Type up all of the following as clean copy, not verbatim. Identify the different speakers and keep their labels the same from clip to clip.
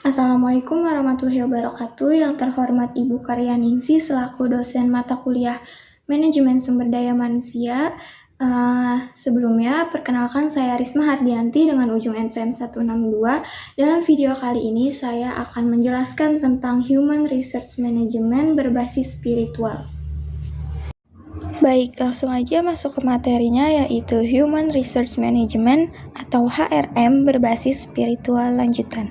Speaker 1: Assalamualaikum warahmatullahi wabarakatuh. Yang terhormat Ibu Karyaningsih selaku dosen mata kuliah Manajemen Sumber Daya Manusia. Sebelumnya, perkenalkan saya Risma Hardianti dengan ujung NPM 162. Dalam video kali ini, saya akan menjelaskan tentang Human Research Management berbasis spiritual. Baik, langsung aja masuk ke materinya, yaitu Human Research Management atau HRM berbasis spiritual lanjutan.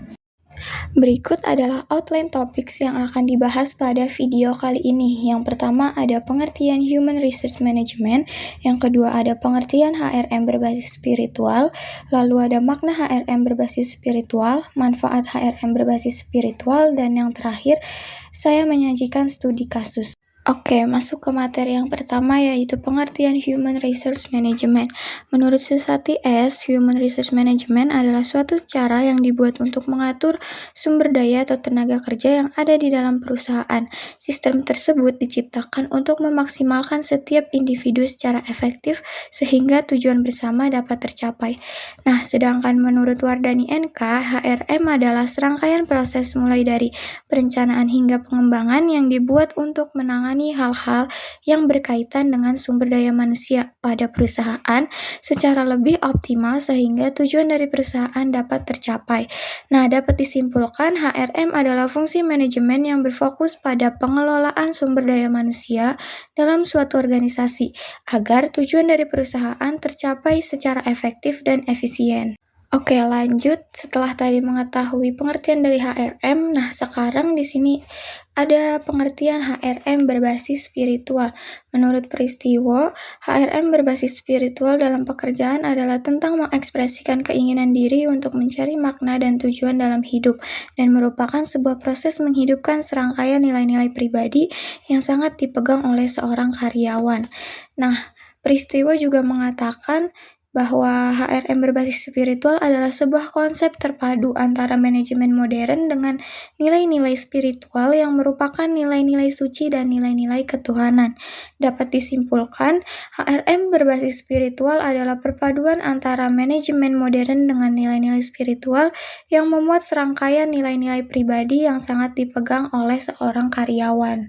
Speaker 1: Berikut adalah outline topics yang akan dibahas pada video kali ini. Yang pertama ada pengertian Human Research Management, yang kedua ada pengertian HRM berbasis spiritual, lalu ada makna HRM berbasis spiritual, manfaat HRM berbasis spiritual, dan yang terakhir saya menyajikan studi kasus. Oke, masuk ke materi yang pertama, yaitu pengertian Human Research Management. Menurut Susati S., Human Research Management adalah suatu cara yang dibuat untuk mengatur sumber daya atau tenaga kerja yang ada di dalam perusahaan. Sistem tersebut diciptakan untuk memaksimalkan setiap individu secara efektif sehingga tujuan bersama dapat tercapai. Nah, sedangkan menurut Wardani NK, HRM adalah serangkaian proses mulai dari perencanaan hingga pengembangan yang dibuat untuk menangani hal-hal yang berkaitan dengan sumber daya manusia pada perusahaan secara lebih optimal sehingga tujuan dari perusahaan dapat tercapai. Nah, dapat disimpulkan HRM adalah fungsi manajemen yang berfokus pada pengelolaan sumber daya manusia dalam suatu organisasi agar tujuan dari perusahaan tercapai secara efektif dan efisien. Oke, lanjut. Setelah tadi mengetahui pengertian dari HRM, nah sekarang di sini ada pengertian HRM berbasis spiritual. Menurut Peristiwo, HRM berbasis spiritual dalam pekerjaan adalah tentang mengekspresikan keinginan diri untuk mencari makna dan tujuan dalam hidup, dan merupakan sebuah proses menghidupkan serangkaian nilai-nilai pribadi yang sangat dipegang oleh seorang karyawan. Nah, Peristiwo juga mengatakan bahwa HRM berbasis spiritual adalah sebuah konsep terpadu antara manajemen modern dengan nilai-nilai spiritual yang merupakan nilai-nilai suci dan nilai-nilai ketuhanan. Dapat disimpulkan, HRM berbasis spiritual adalah perpaduan antara manajemen modern dengan nilai-nilai spiritual yang memuat serangkaian nilai-nilai pribadi yang sangat dipegang oleh seorang karyawan.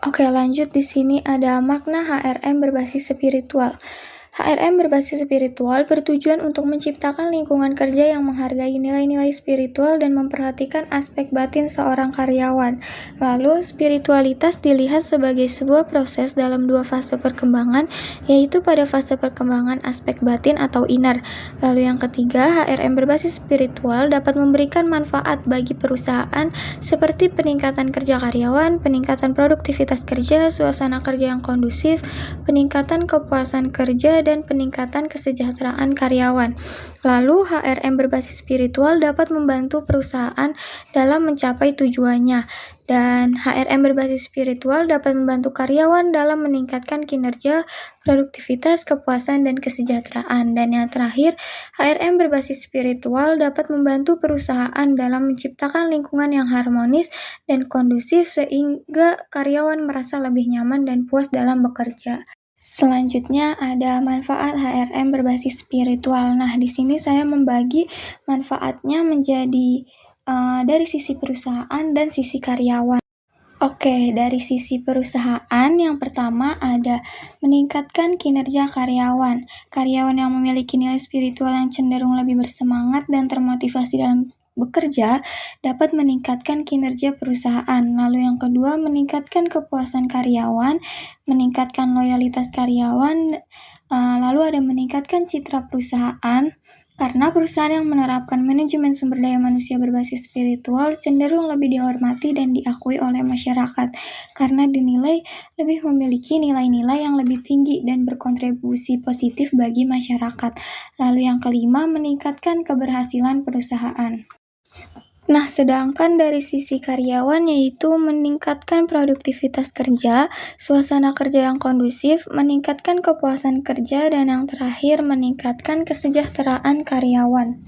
Speaker 1: Oke, lanjut. Di sini ada makna HRM berbasis spiritual. HRM berbasis spiritual bertujuan untuk menciptakan lingkungan kerja yang menghargai nilai-nilai spiritual dan memperhatikan aspek batin seorang karyawan. Lalu, spiritualitas dilihat sebagai sebuah proses dalam dua fase perkembangan, yaitu pada fase perkembangan aspek batin atau inner. Lalu yang ketiga, HRM berbasis spiritual dapat memberikan manfaat bagi perusahaan seperti peningkatan kerja karyawan, peningkatan produktivitas kerja, suasana kerja yang kondusif, peningkatan kepuasan kerja, dan peningkatan kesejahteraan karyawan. Lalu, HRM berbasis spiritual dapat membantu perusahaan dalam mencapai tujuannya, dan HRM berbasis spiritual dapat membantu karyawan dalam meningkatkan kinerja, produktivitas, kepuasan, dan kesejahteraan. Dan yang terakhir, HRM berbasis spiritual dapat membantu perusahaan dalam menciptakan lingkungan yang harmonis dan kondusif sehingga karyawan merasa lebih nyaman dan puas dalam bekerja. Selanjutnya ada manfaat HRM berbasis spiritual. Nah, di sini saya membagi manfaatnya menjadi dari sisi perusahaan dan sisi karyawan. Oke, dari sisi perusahaan yang pertama ada meningkatkan kinerja karyawan. Karyawan yang memiliki nilai spiritual yang cenderung lebih bersemangat dan termotivasi dalam bekerja dapat meningkatkan kinerja perusahaan. Lalu yang kedua, meningkatkan kepuasan karyawan, meningkatkan loyalitas karyawan, lalu ada meningkatkan citra perusahaan. Karena perusahaan yang menerapkan manajemen sumber daya manusia berbasis spiritual cenderung lebih dihormati dan diakui oleh masyarakat karena dinilai lebih memiliki nilai-nilai yang lebih tinggi dan berkontribusi positif bagi masyarakat. Lalu yang kelima, meningkatkan keberhasilan perusahaan. Nah, sedangkan dari sisi karyawan yaitu meningkatkan produktivitas kerja, suasana kerja yang kondusif, meningkatkan kepuasan kerja, dan yang terakhir meningkatkan kesejahteraan karyawan.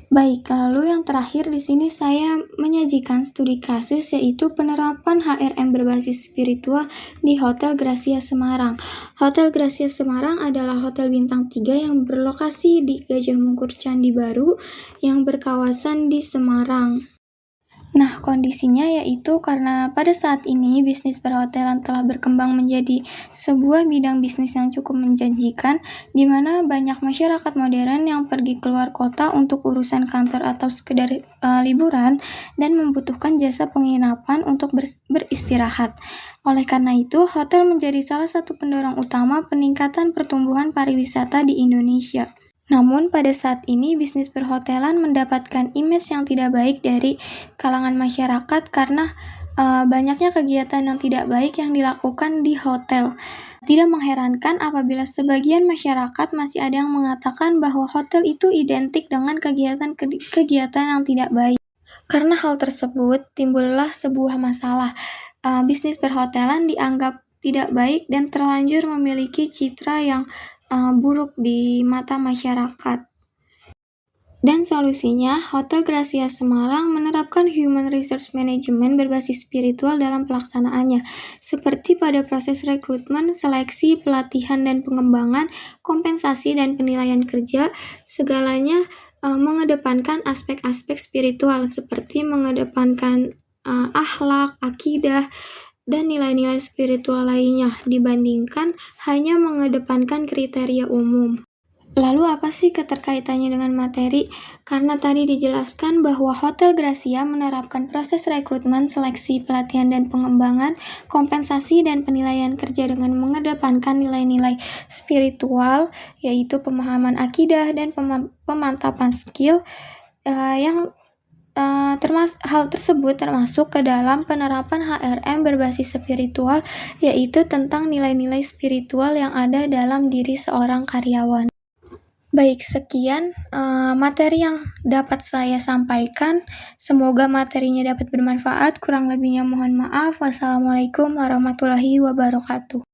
Speaker 1: Baik, lalu yang terakhir di sini saya menyajikan studi kasus yaitu penerapan HRM berbasis spiritual di Hotel Gracia Semarang. Hotel Gracia Semarang adalah hotel bintang 3 yang berlokasi di Gajah Mungkur Candi Baru yang berkawasan di Semarang. Nah, kondisinya yaitu karena pada saat ini bisnis perhotelan telah berkembang menjadi sebuah bidang bisnis yang cukup menjanjikan, di mana banyak masyarakat modern yang pergi keluar kota untuk urusan kantor atau sekedar liburan dan membutuhkan jasa penginapan untuk beristirahat. Oleh karena itu, hotel menjadi salah satu pendorong utama peningkatan pertumbuhan pariwisata di Indonesia. Namun pada saat ini bisnis perhotelan mendapatkan image yang tidak baik dari kalangan masyarakat karena banyaknya kegiatan yang tidak baik yang dilakukan di hotel. Tidak mengherankan apabila sebagian masyarakat masih ada yang mengatakan bahwa hotel itu identik dengan kegiatan yang tidak baik. Karena hal tersebut, timbullah sebuah masalah. Bisnis perhotelan dianggap tidak baik dan terlanjur memiliki citra yang buruk di mata masyarakat. Dan solusinya, Hotel Gracia Semarang menerapkan Human Resource Management berbasis spiritual dalam pelaksanaannya, seperti pada proses rekrutmen, seleksi, pelatihan dan pengembangan, kompensasi dan penilaian kerja, segalanya mengedepankan aspek-aspek spiritual seperti mengedepankan akhlak, akidah, dan nilai-nilai spiritual lainnya dibandingkan hanya mengedepankan kriteria umum. Lalu apa sih keterkaitannya dengan materi? Karena tadi dijelaskan bahwa Hotel Gracia menerapkan proses rekrutmen, seleksi, pelatihan, dan pengembangan, kompensasi, dan penilaian kerja dengan mengedepankan nilai-nilai spiritual, yaitu pemahaman akidah dan pemantapan skill yang hal tersebut termasuk ke dalam penerapan HRM berbasis spiritual, yaitu tentang nilai-nilai spiritual yang ada dalam diri seorang karyawan. Baik, sekian materi yang dapat saya sampaikan. Semoga materinya dapat bermanfaat. Kurang lebihnya mohon maaf. Wassalamualaikum warahmatullahi wabarakatuh.